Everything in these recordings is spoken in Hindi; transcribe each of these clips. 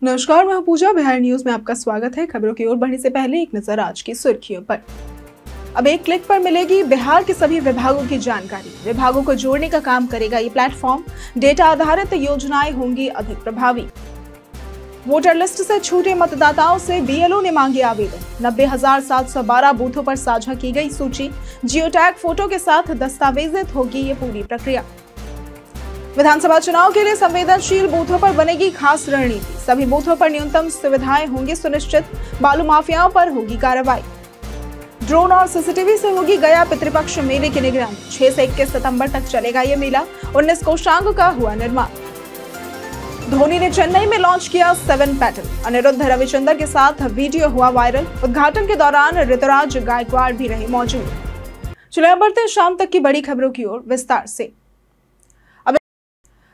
नमस्कार, मैं पूजा। बिहार न्यूज में आपका स्वागत है। खबरों की ओर बढ़ने से पहले एक नजर आज की सुर्खियों पर। अब एक क्लिक पर मिलेगी बिहार के सभी विभागों की जानकारी। विभागों को जोड़ने का काम करेगा ये प्लेटफॉर्म। डेटा आधारित योजनाएं होंगी अधिक प्रभावी। वोटर लिस्ट से छूटे मतदाताओं से बीएलओ ने मांगे आवेदन। 90,712 बूथों पर साझा की गई सूची। जियो टैग फोटो के साथ दस्तावेजित होगी ये पूरी प्रक्रिया। विधानसभा चुनाव के लिए संवेदनशील बूथों पर बनेगी खास रणनीति। सभी बूथों पर न्यूनतम सुविधाएं होंगी सुनिश्चित। बालू माफियाओं पर होगी कार्रवाई। ड्रोन और सीसीटीवी से होगी गया पितृपक्ष मेले की निगरानी। 6 से 21 सितंबर तक चलेगा ये मेला। 19 कोषांग का हुआ निर्माण। धोनी ने चेन्नई में लॉन्च किया 7 पैटर्न। अनिरुद्ध रविचंद्र के साथ वीडियो हुआ वायरल। उद्घाटन के दौरान ऋतुराज गायकवाड़ भी रहे मौजूद। चलिए बढ़ते हैं शाम तक की बड़ी खबरों की ओर विस्तार से।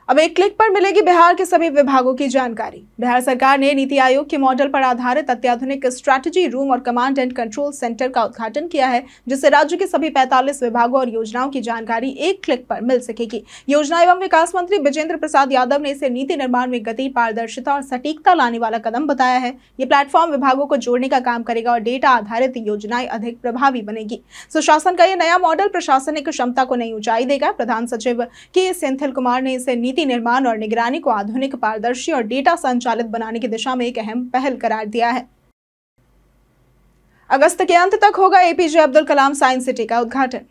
अब एक क्लिक पर मिलेगी बिहार के सभी विभागों की जानकारी। बिहार सरकार ने नीति आयोग के मॉडल पर आधारित अत्याधुनिक स्ट्रैटेजी रूम और कमांड एंड कंट्रोल सेंटर का उद्घाटन किया है, जिससे राज्य के सभी 45 विभागों और योजनाओं की जानकारी एक क्लिक पर मिल सकेगी। योजना एवं विकास मंत्री विजेंद्र प्रसाद यादव ने इसे नीति निर्माण में गति, पारदर्शिता और सटीकता लाने वाला कदम बताया है। ये प्लेटफॉर्म विभागों को जोड़ने का काम करेगा और डेटा आधारित योजनाएं अधिक प्रभावी बनेगी। सुशासन का यह नया मॉडल प्रशासनिक क्षमता को नई ऊंचाई देगा। प्रधान सचिव के सेंथिल कुमार ने इसे नीति निर्माण और निगरानी को आधुनिक, पारदर्शी और डेटा संचालित बनाने की दिशा में एक अहम पहल करार दिया है। अगस्त के अंत तक होगा APJ Abdul Kalam science city का उद्घाटन।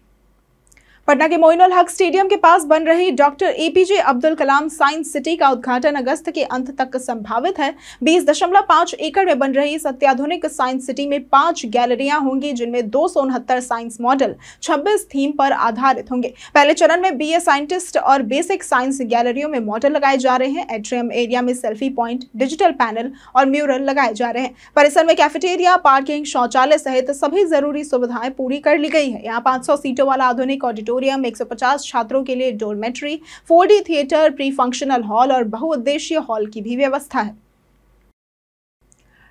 पटना के मोइनुल हक स्टेडियम के पास बन रही doctor APJ Abdul Kalam science city का उद्घाटन अगस्त के अंत तक संभावित है। 20.5 एकड़ में बन रही इस अत्याधुनिक साइंस सिटी में 5 गैलरियां होंगी, जिनमें 269 साइंस मॉडल 26 थीम पर आधारित होंगे। पहले चरण में बीए साइंटिस्ट और बेसिक साइंस गैलरियों में मॉडल लगाए जा रहे हैं। एट्रियम एरिया में सेल्फी पॉइंट, डिजिटल पैनल और म्यूरल लगाए जा रहे हैं। परिसर में कैफेटेरिया, पार्किंग, शौचालय सहित सभी जरूरी सुविधाएं पूरी कर ली गई है। यहाँ 500 सीटों वाला आधुनिक ऑडिटोरियम, 150 छात्रों के लिए dormitory, 4D theatre, pre functional hall और बहुउद्देशीय हॉल की भी व्यवस्था है।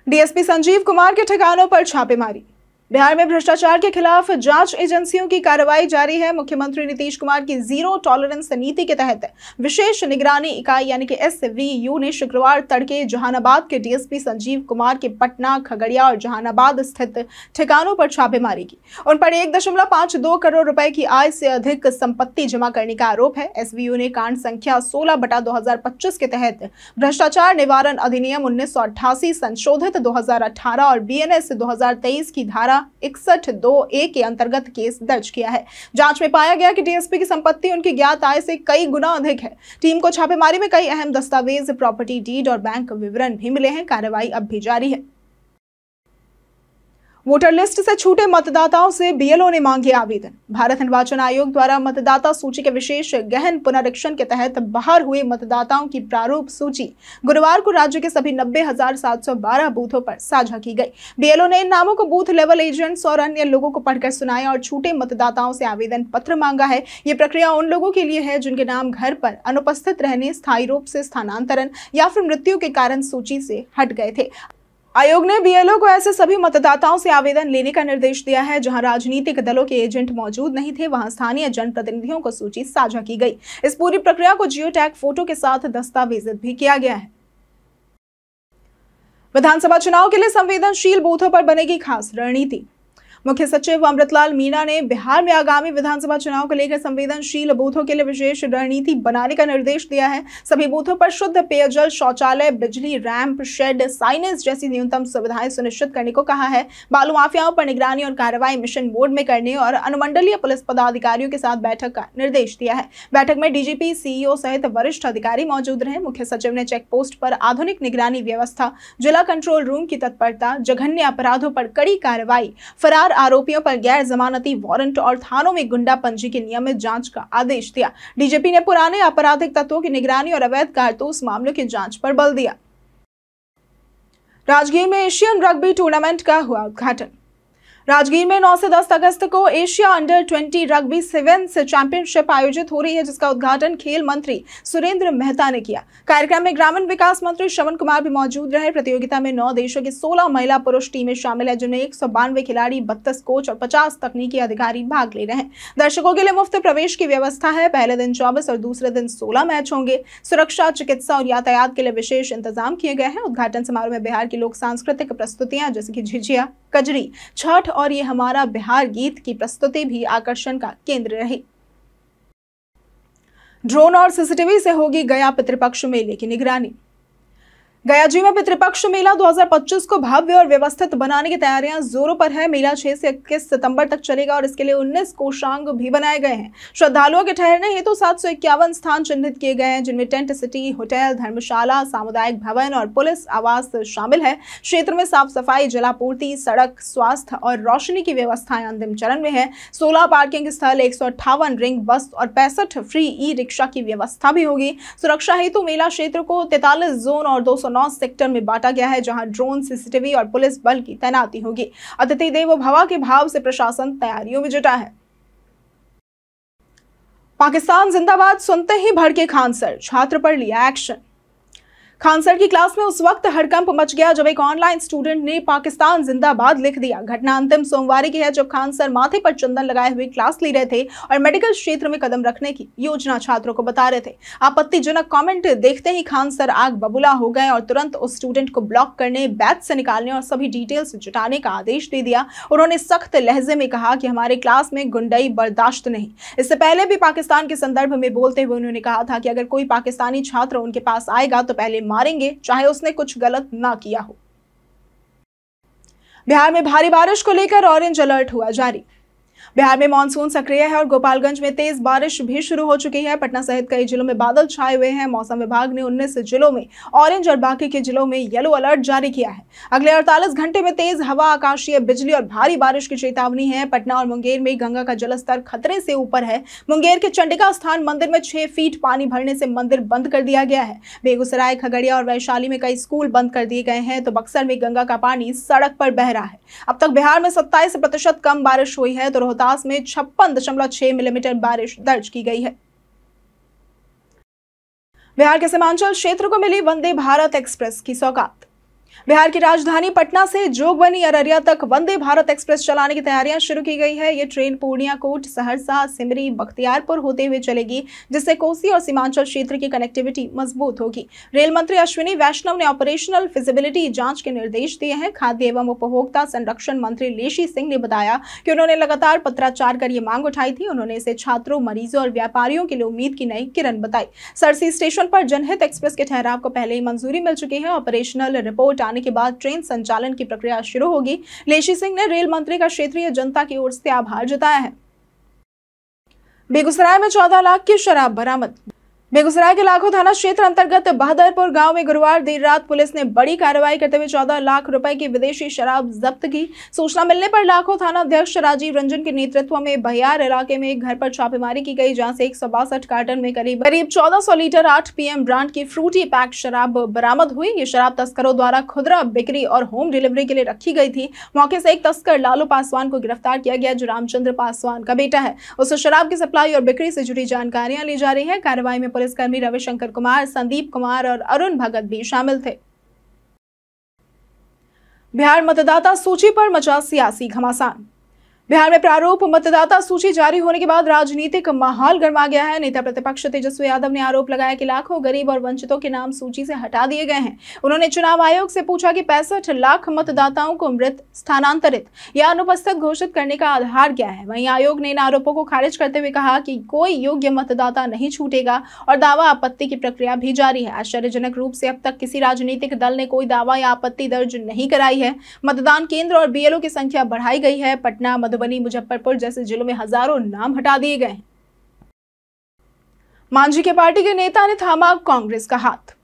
डीएसपी संजीव कुमार के ठिकानों पर छापेमारी। बिहार में भ्रष्टाचार के खिलाफ जांच एजेंसियों की कार्रवाई जारी है। मुख्यमंत्री नीतीश कुमार की जीरो टॉलरेंस नीति के तहत विशेष निगरानी इकाई यानी कि एसवीयू ने शुक्रवार तड़के जहानाबाद के डीएसपी संजीव कुमार के पटना, खगड़िया और जहानाबाद स्थित ठिकानों पर छापेमारी की। उन पर 1.52 करोड़ रुपए की आय से अधिक संपत्ति जमा करने का आरोप है। एसवीयू ने कांड संख्या 16/2025 के तहत भ्रष्टाचार निवारण अधिनियम 1988 संशोधित 2018 और बीएनएस 2023 की धारा 61(2)(a) के अंतर्गत केस दर्ज किया है। जांच में पाया गया कि डीएसपी की संपत्ति उनकी ज्ञात आय से कई गुना अधिक है। टीम को छापेमारी में कई अहम दस्तावेज, प्रॉपर्टी डीड और बैंक विवरण भी मिले हैं। कार्रवाई अब भी जारी है। वोटर लिस्ट से छूटे मतदाताओं से बीएलओ ने मांगे आवेदन। भारत निर्वाचन आयोग द्वारा मतदाता सूची के विशेष गहन पुनरीक्षण के तहत बाहर हुए मतदाताओं की प्रारूप सूची गुरुवार को राज्य के सभी 90,712 बूथों पर साझा की गई। बीएलओ ने इन नामों को बूथ लेवल एजेंट्स और अन्य लोगों को पढ़कर सुनाया और छूटे मतदाताओं से आवेदन पत्र मांगा है। ये प्रक्रिया उन लोगों के लिए है जिनके नाम घर पर अनुपस्थित रहने, स्थायी रूप से स्थानांतरण या फिर मृत्यु के कारण सूची से हट गए थे। आयोग ने बीएलओ को ऐसे सभी मतदाताओं से आवेदन लेने का निर्देश दिया है जहां राजनीतिक दलों के एजेंट मौजूद नहीं थे, वहां स्थानीय जनप्रतिनिधियों को सूची साझा की गई। इस पूरी प्रक्रिया को जियो टैग फोटो के साथ दस्तावेजित भी किया गया है। विधानसभा चुनाव के लिए संवेदनशील बूथों पर बनेगी खास रणनीति। मुख्य सचिव अमृतलाल मीणा ने बिहार में आगामी विधानसभा चुनाव को लेकर संवेदनशील बूथों के लिए विशेष रणनीति बनाने का निर्देश दिया है। सभी बूथों पर शुद्ध पेयजल, शौचालय, बिजली, रैंप, शेड, साइनेज जैसी न्यूनतम सुविधाएं सुनिश्चित करने को कहा है। बालू माफियाओं पर निगरानी और कार्रवाई मिशन मोड में करने और अनुमंडलीय पुलिस पदाधिकारियों के साथ बैठक का निर्देश दिया है। बैठक में डीजीपी, सीईओ सहित वरिष्ठ अधिकारी मौजूद रहे। मुख्य सचिव ने चेक पोस्ट पर आधुनिक निगरानी व्यवस्था, जिला कंट्रोल रूम की तत्परता, जघन्य अपराधों पर कड़ी कार्रवाई, फरार आरोपियों पर गैर जमानती वारंट और थानों में गुंडा पंजी की नियमित जांच का आदेश दिया। डीजीपी ने पुराने आपराधिक तत्वों की निगरानी और अवैध कारतूस मामलों की जांच पर बल दिया। राजगीर में एशियन रग्बी टूर्नामेंट का हुआ उद्घाटन। राजगीर में 9 से 10 अगस्त को Asia under 20 rugby sevens championship आयोजित हो रही है, जिसका उद्घाटन खेल मंत्री सुरेंद्र मेहता ने किया। कार्यक्रम में ग्रामीण विकास मंत्री श्रवण कुमार भी मौजूद रहे। प्रतियोगिता में 9 देशों की 16 महिला पुरुष टीमें शामिल है, जिनमें 192 खिलाड़ी, 32 कोच और 50 तकनीकी अधिकारी भाग ले रहे हैं। दर्शकों के लिए मुफ्त प्रवेश की व्यवस्था है। पहले दिन 24 और दूसरे दिन 16 मैच होंगे। सुरक्षा, चिकित्सा और यातायात के लिए विशेष इंतजाम किए गए हैं। उद्घाटन समारोह में बिहार की लोक सांस्कृतिक प्रस्तुतियां जैसे कि झिझिया, कजरी, छठ और ये हमारा बिहार गीत की प्रस्तुति भी आकर्षण का केंद्र रही। ड्रोन और सीसीटीवी से होगी गया पितृपक्ष मेले की निगरानी। गया जी में पितृपक्ष मेला 2025 को भव्य और व्यवस्थित बनाने की तैयारियां जोरों पर है। मेला 6 से 21 सितंबर तक चलेगा और इसके लिए 19 कोषांग भी बनाए गए हैं। श्रद्धालुओं के ठहरने हेतु 751 स्थान चिन्हित किए गए हैं, जिनमें टेंट सिटी, होटल, धर्मशाला, सामुदायिक भवन और पुलिस आवास शामिल है। क्षेत्र में साफ सफाई, जलापूर्ति, सड़क, स्वास्थ्य और रोशनी की व्यवस्थाएं अंतिम चरण में है। 16 पार्किंग स्थल, 158 रिंग बस और 65 फ्री ई रिक्शा की व्यवस्था भी होगी। सुरक्षा हेतु मेला क्षेत्र को 43 जोन और 209 सेक्टर में बांटा गया है, जहां ड्रोन, सीसीटीवी और पुलिस बल की तैनाती होगी। अतिथि देवो भव के भाव से प्रशासन तैयारियों में जुटा है। पाकिस्तान जिंदाबाद सुनते ही भड़के खान सर, छात्र पर लिया एक्शन। खान सर की क्लास में उस वक्त हड़कंप मच गया जब एक ऑनलाइन स्टूडेंट ने पाकिस्तान जिंदाबाद लिख दिया। घटना अंतिम सोमवार की है, जब खान सर माथे पर चंदन लगाए हुए क्लास ले रहे थे और मेडिकल क्षेत्र में कदम रखने की योजना छात्रों को बता रहे थे। आपत्तिजनक कमेंट देखते ही खान सर आग बबूला हो गए और तुरंत उस स्टूडेंट को ब्लॉक करने, बैच से निकालने और सभी डिटेल्स जुटाने का आदेश दे दिया। उन्होंने सख्त लहजे में कहा कि हमारे क्लास में गुंडई बर्दाश्त नहीं। इससे पहले भी पाकिस्तान के संदर्भ में बोलते हुए उन्होंने कहा था कि अगर कोई पाकिस्तानी छात्र उनके पास आएगा तो पहले मारेंगे, चाहे उसने कुछ गलत ना किया हो। बिहार में भारी बारिश को लेकर ऑरेंज अलर्ट हुआ जारी। बिहार में मानसून सक्रिय है और गोपालगंज में तेज बारिश भी शुरू हो चुकी है। पटना सहित कई जिलों में बादल छाए हुए हैं। मौसम विभाग ने 19 जिलों में ऑरेंज और बाकी के जिलों में येलो अलर्ट जारी किया है। अगले 48 घंटे में तेज हवा, आकाशीय बिजली और भारी बारिश की चेतावनी है। पटना और मुंगेर में गंगा का जलस्तर खतरे से ऊपर है। मुंगेर के चंडिका स्थान मंदिर में 6 फीट पानी भरने से मंदिर बंद कर दिया गया है। बेगूसराय, खगड़िया और वैशाली में कई स्कूल बंद कर दिए गए हैं, तो बक्सर में गंगा का पानी सड़क पर बह रहा है। अब तक बिहार में 27% कम बारिश हुई है, तो रोहतास में 56.6 मिलीमीटर बारिश दर्ज की गई है। बिहार के सीमांचल क्षेत्र को मिली वंदे भारत एक्सप्रेस की सौगात। बिहार की राजधानी पटना से जोगबनी, अररिया तक वंदे भारत एक्सप्रेस चलाने की तैयारियां शुरू की गई है। ये ट्रेन पूर्णिया, कोट, सहरसा, सिमरी, बख्तियारपुर होते हुए चलेगी, जिससे कोसी और सीमांचल क्षेत्र की कनेक्टिविटी मजबूत होगी। रेल मंत्री अश्विनी वैष्णव ने ऑपरेशनल फिजिबिलिटी जांच के निर्देश दिए हैं। खाद्य एवं उपभोक्ता संरक्षण मंत्री लेशी सिंह ने बताया कि उन्होंने लगातार पत्राचार कर ये मांग उठाई थी। उन्होंने इसे छात्रों, मरीजों और व्यापारियों के लिए उम्मीद की नई किरण बताई। सरसी स्टेशन पर जनहित एक्सप्रेस के ठहराव को पहले ही मंजूरी मिल चुकी है। ऑपरेशनल रिपोर्ट आने के बाद ट्रेन संचालन की प्रक्रिया शुरू होगी। लेशी सिंह ने रेल मंत्री का क्षेत्रीय जनता की ओर से आभार जताया है। बेगूसराय में 14 लाख की शराब बरामद। बेगूसराय के लाखों थाना क्षेत्र अंतर्गत बहादुरपुर गांव में गुरुवार देर रात पुलिस ने बड़ी कार्रवाई करते हुए 14 लाख रुपए की विदेशी शराब जब्त की। सूचना मिलने पर लाखों थाना अध्यक्ष राजीव रंजन के नेतृत्व में बहियार इलाके में एक घर पर छापेमारी की गई, जहां से 162 कार्टन में करीब 1400 लीटर 8 PM ब्रांड की फ्रूटी पैक शराब बरामद हुई। ये शराब तस्करों द्वारा खुदरा बिक्री और होम डिलीवरी के लिए रखी गई थी। मौके से एक तस्कर लालू पासवान को गिरफ्तार किया गया, जो रामचंद्र पासवान का बेटा है। उस शराब की सप्लाई और बिक्री से जुड़ी जानकारियां ली जा रही है। कार्रवाई में पुलिसकर्मी रविशंकर कुमार, संदीप कुमार और अरुण भगत भी शामिल थे। बिहार मतदाता सूची पर मचा सियासी घमासान। बिहार में प्रारूप मतदाता सूची जारी होने के बाद राजनीतिक माहौल गर्मा गया है। नेता प्रतिपक्ष तेजस्वी यादव ने आरोप लगाया कि लाखों गरीब और वंचितों के नाम सूची से हटा दिए गए हैं। उन्होंने चुनाव आयोग से पूछा कि 65 लाख मतदाताओं को मृत, स्थानांतरित या अनुपस्थित घोषित करने का आधार क्या है। वहीं आयोग ने इन आरोपों को खारिज करते हुए कहा कि कोई योग्य मतदाता नहीं छूटेगा और दावा आपत्ति की प्रक्रिया भी जारी है। आश्चर्यजनक रूप से अब तक किसी राजनीतिक दल ने कोई दावा या आपत्ति दर्ज नहीं कराई है। मतदान केंद्र और BLO की संख्या बढ़ाई गई है। पटना, मधुबनी, मुजफ्फरपुर जैसे जिलों में हजारों नाम हटा दिए गए। मांझी के पार्टी के नेता ने थामा कांग्रेस का हाथ।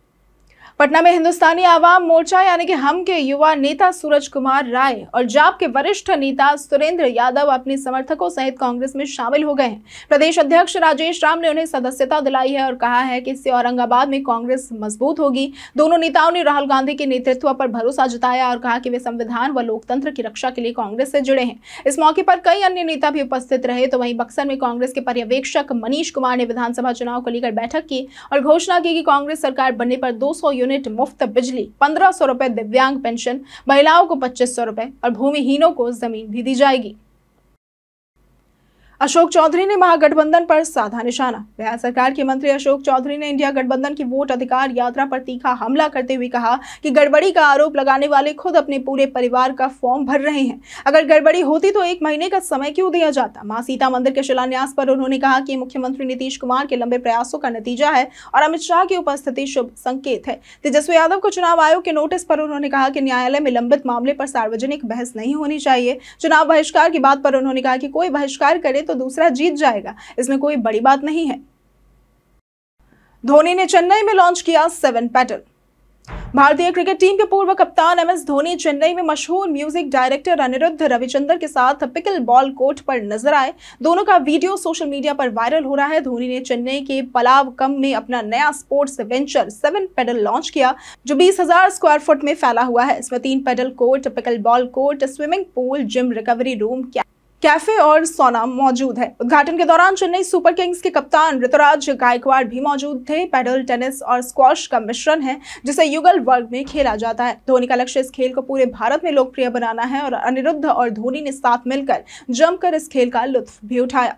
पटना में हिंदुस्तानी आवाम मोर्चा यानी कि हम के युवा नेता सूरज कुमार राय और जाप के वरिष्ठ नेता सुरेंद्र यादव अपने समर्थकों सहित कांग्रेस में शामिल हो गए हैं। प्रदेश अध्यक्ष राजेश राम ने उन्हें सदस्यता दिलाई है और कहा है कि इससे औरंगाबाद में कांग्रेस मजबूत होगी। दोनों नेताओं ने राहुल गांधी के नेतृत्व पर भरोसा जताया और कहा कि वे संविधान व लोकतंत्र की रक्षा के लिए कांग्रेस से जुड़े हैं। इस मौके पर कई अन्य नेता भी उपस्थित रहे। तो वहीं बक्सर में कांग्रेस के पर्यवेक्षक मनीष कुमार ने विधानसभा चुनाव को लेकर बैठक की और घोषणा की कि कांग्रेस सरकार बनने पर 200 यूनिट मुफ्त बिजली, 1500 रुपए दिव्यांग पेंशन, महिलाओं को 2500 रुपए और भूमिहीनों को जमीन भी दी जाएगी। अशोक चौधरी ने महागठबंधन पर साधा निशाना। बिहार सरकार के मंत्री अशोक चौधरी ने इंडिया गठबंधन की वोट अधिकार यात्रा पर तीखा हमला करते हुए कहा कि गड़बड़ी का आरोप लगाने वाले खुद अपने पूरे परिवार का फॉर्म भर रहे हैं। अगर गड़बड़ी होती तो 1 महीने का समय क्यों दिया जाता। मां सीता मंदिर के शिलान्यास पर उन्होंने कहा कि मुख्यमंत्री नीतीश कुमार के लंबे प्रयासों का नतीजा है और अमित शाह की उपस्थिति शुभ संकेत है। तेजस्वी यादव को चुनाव आयोग के नोटिस पर उन्होंने कहा कि न्यायालय में लंबित मामले पर सार्वजनिक बहस नहीं होनी चाहिए। चुनाव बहिष्कार की बात पर उन्होंने कहा कि कोई बहिष्कार करे तो दूसरा जीत जाएगा, इसमें कोई बड़ी बात नहीं है। धोनी ने चेन्नई में लॉन्च किया 7 पेडल। भारतीय क्रिकेट टीम के पूर्व कप्तान MS धोनी चेन्नई में मशहूर म्यूजिक डायरेक्टर अनिरुद्ध रविचंद्र के साथ पिकल बॉल कोर्ट पर नजर आए। दोनों का वीडियो सोशल मीडिया पर वायरल हो रहा है। धोनी ने चेन्नई के पलावकम में अपना नया स्पोर्ट्स वेंचर 7 पेडल लॉन्च किया, जो 20,000 स्क्वायर फुट में फैला हुआ है। इसमें 3 pedal court, pickle ball court, swimming pool, gym, recovery room, cafe और सोना मौजूद है। उद्घाटन के दौरान चेन्नई सुपर किंग्स के कप्तान ऋतुराज गायकवाड़ भी मौजूद थे। पैडल टेनिस और स्क्वॉश का मिश्रण है जिसे युगल वर्ग में खेला जाता है। धोनी का लक्ष्य इस खेल को पूरे भारत में लोकप्रिय बनाना है और अनिरुद्ध और धोनी ने साथ मिलकर जमकर इस खेल का लुत्फ भी उठाया।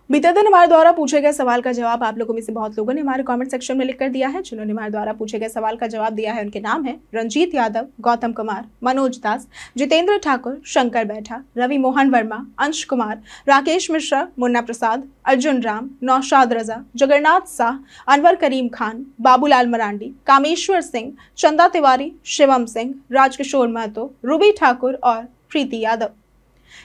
बीते दिन हमारे द्वारा पूछे गए सवाल का जवाब आप लोगों में से बहुत लोगों ने हमारे कमेंट सेक्शन में लिखकर दिया है। जिन्होंने हमारे द्वारा पूछे गए सवाल का जवाब दिया है उनके नाम है रंजीत यादव, गौतम कुमार, मनोज दास, जितेंद्र ठाकुर, शंकर बैठा, रवि मोहन वर्मा, अंश कुमार, राकेश मिश्रा, मुन्ना प्रसाद, अर्जुन राम, नौशाद रजा, जगन्नाथ शाह, अनवर करीम खान, बाबूलाल मरांडी, कामेश्वर सिंह, चंदा तिवारी, शिवम सिंह, राजकिशोर महतो, रूबी ठाकुर और प्रीति यादव।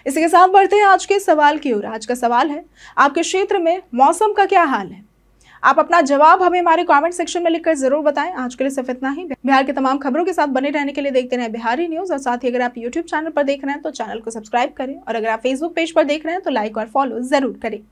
इसी के साथ बढ़ते हैं आज के सवाल की ओर। आज का सवाल है, आपके क्षेत्र में मौसम का क्या हाल है? आप अपना जवाब हमें हमारे कमेंट सेक्शन में लिखकर जरूर बताएं। आज के लिए सिर्फ इतना ही। बिहार के तमाम खबरों के साथ बने रहने के लिए देखते रहें बिहारी न्यूज और साथ ही अगर आप यूट्यूब चैनल पर देख रहे हैं तो चैनल को सब्सक्राइब करें और अगर आप फेसबुक पेज पर देख रहे हैं तो लाइक और फॉलो जरूर करें।